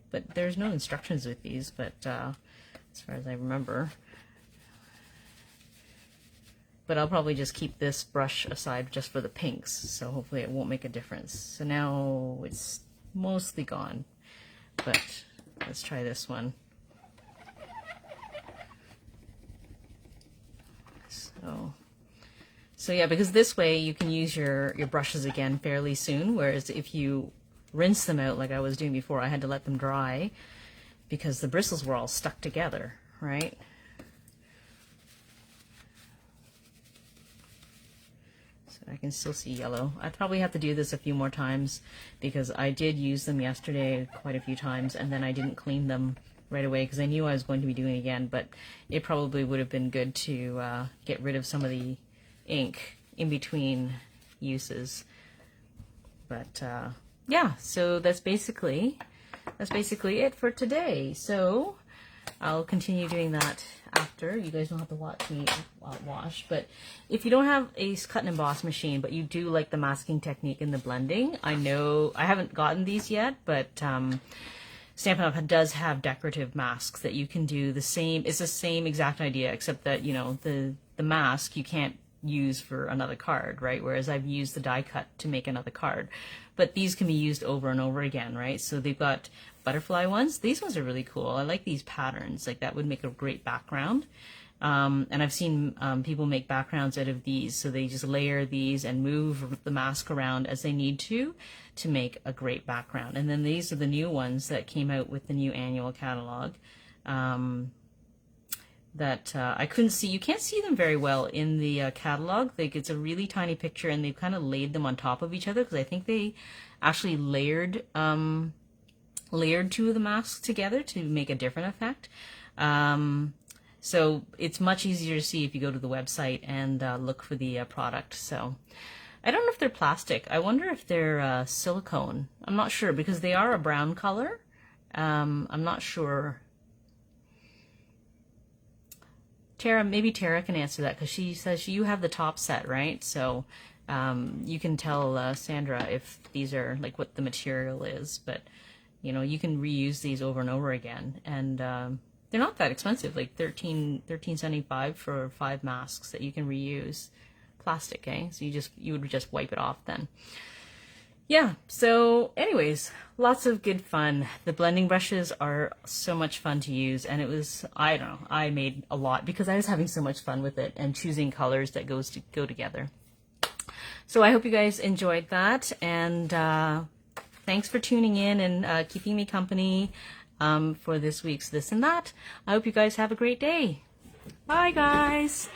But there's no instructions with these, but as far as I remember. But I'll probably just keep this brush aside just for the pinks, so hopefully it won't make a difference. So now it's mostly gone, but let's try this one. So yeah, because this way you can use your brushes again fairly soon, whereas if you rinse them out like I was doing before, I had to let them dry because the bristles were all stuck together, right? I can still see yellow. I'd probably have to do this a few more times because I did use them yesterday quite a few times, and then I didn't clean them right away because I knew I was going to be doing it again, but it probably would have been good to get rid of some of the ink in between uses. But yeah, so that's basically it for today. So I'll continue doing that after. You guys don't have to watch me wash. But if you don't have a cut and emboss machine, but you do like the masking technique and the blending, I know I haven't gotten these yet, but Stampin' Up! Does have decorative masks that you can do the same. It's the same exact idea, except that, you know, the mask you can't use for another card, right? Whereas I've used the die cut to make another card. But these can be used over and over again, right? So they've got butterfly ones. These ones are really cool. I like these patterns. Like, that would make a great background. And I've seen people make backgrounds out of these. So they just layer these and move the mask around as they need to make a great background. And then these are the new ones that came out with the new annual catalog. That I couldn't see. You can't see them very well in the catalog. Like, it's a really tiny picture, and they've kind of laid them on top of each other, because I think they actually layered two of the masks together to make a different effect. So it's much easier to see if you go to the website and look for the product. So I don't know if they're plastic. I wonder if they're silicone. I'm not sure, because they are a brown color. I'm not sure. Tara, maybe Tara can answer that, because she says you have the top set, right? So you can tell Sandra if these are, like, what the material is. But, you know, you can reuse these over and over again. And they're not that expensive, like $13.75 for 5 masks that you can reuse. Plastic, eh? So you would just wipe it off then. Yeah, so anyways, lots of good fun. The blending brushes are so much fun to use, and it was, I don't know, I made a lot because I was having so much fun with it and choosing colors that go together. So I hope you guys enjoyed that, and thanks for tuning in and keeping me company for this week's This and That. I hope you guys have a great day. Bye, guys.